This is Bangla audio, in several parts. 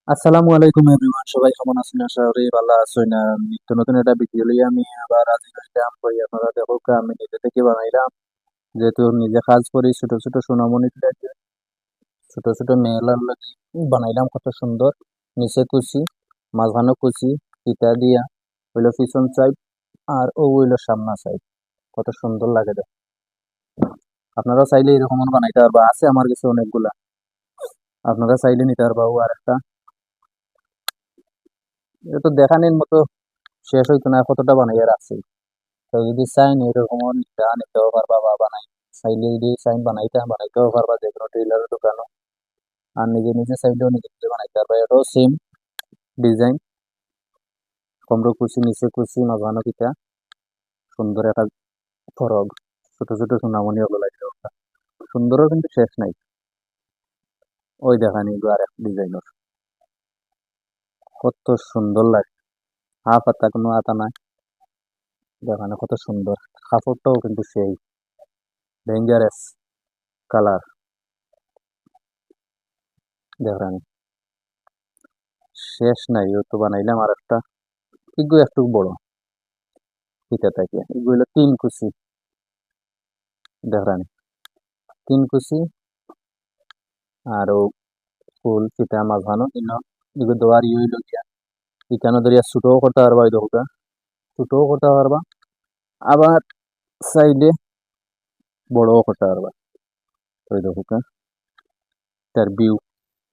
আসসালামু আলাইকুম এভরিওয়ান, সবাই কেমন আছেন? আশা করি ভালো আছেন। আর নিত্য নতুন একটা ভিডিও লিয়ে আমি আবার হাজির হইলাম। কই আপনারা দেখো আমি নিজে থেকে বানাইলাম, যেহেতু নিজে কাজ করি। ছোট ছোট সোনামণি ছোট ছোট মেয়েলার লাগে বানাইলাম, কত সুন্দর। নিচে কুচি, মাঝখানে কুচি, ফিতা দিয়া হইলো পিছন সাইড, আর ও হইলো সামনা সাইড। কত সুন্দর লাগে দেখ। আপনারা চাইলে এরকম বানাইতে পারবা, আছে আমার কাছে অনেকগুলা। আপনারা চাইলে নিতে পারবা। ও আর একটা, এটা তো দেখানোর মতো শেষ হইতো না, কতটা বানাইয়া রাখছি। তো যদি চাইন এরকম নিতেও পারবা বা বানাই, চাইলে যদি চাইন বানাইতেও পারবা যে কোনো টেইলারের দোকানও। আর নিজে নিজে চাইলেও নিজে নিজে বানাইতে পারবা। এটাও সেম ডিজাইন, কমরো কুচি, নিচে কুচি, মাঝখানো কিটা সুন্দর একটা ফরক। ছোট ছোট সোনামণি ওগুলো লাগবে। সুন্দরও কিন্তু শেষ নাই। ওই দেখানি এগুলো আর এক ডিজাইনের, কত সুন্দর লাগে। হাফ হাতা, কোনো হাতা নাই, দেখানো কত সুন্দর। কাপড়টাও কিন্তু সেই ডেঞ্জারাস কালার, দেখানি শেষ নাই। ও তো বানাইলাম আর একটা, এগুলো একটু বড় ফিতা থাকে। এগুলো 3 কুচি, দেখানি 3 কুচি। আর ও ফুল ফিতা মাঝখানো ইনো, এগুলো দেওয়ার হইলো গিয়া ইকানো ধরিয়া ছোটও করতে পারবা। ওই দেখো ছোটও করতে পারবা, আবার চাইলে বড়ও করতে পারবা। ওই দেখো তার বিউ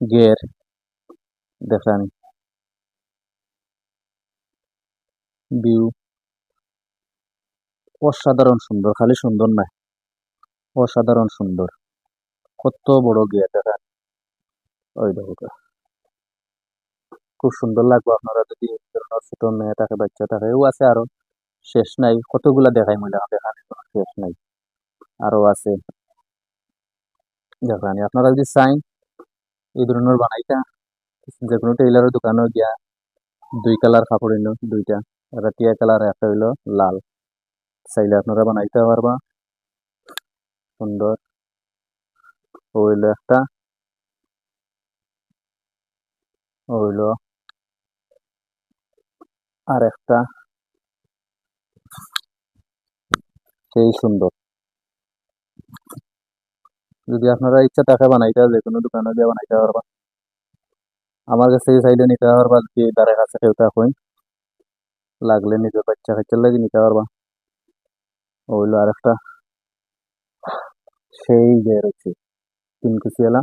গের, দেখানি বিউ অসাধারণ সুন্দর। খালি সুন্দর না, অসাধারণ সুন্দর। কত বড় গিয়া দেখান। ওই দেখো খুব সুন্দর লাগবে। আপনারা যদি এই ধরনের ছোট মেয়ে থাকে, বাচ্চা থাকে, ও আছে আরো, শেষ নাই। কতগুলা দেখাই মহিলা দেখানি, কোনো শেষ নাই। আরো আছে, দেখানি। আপনারা যদি চাইন এই ধরনের বানাইতা, যে কোনো টেইলারের দোকানে গিয়া 2 কালার কাপড় হইলো, দুইটা, একটা টিয়া কালার, একটা হইলো লাল, চাইলে আপনারা বানাইতে পারবা সুন্দর। ও হইলো একটা, ও হইলো আর একটা, সেই সুন্দর। যদি আপনারা ইচ্ছা থাকে বানাইতে, যে কোনো দোকানে গিয়ে বানাইতে পারবা। আমার কাছে চাইলে নিতে পারবা, যদি তার কাছে কেউ থাকুন, লাগলে নিজের বাচ্চা কাচ্চার লাগে নিতে পারবা। ও হইলো আর একটা, সেই যে রয়েছে 3 কুচি এলা।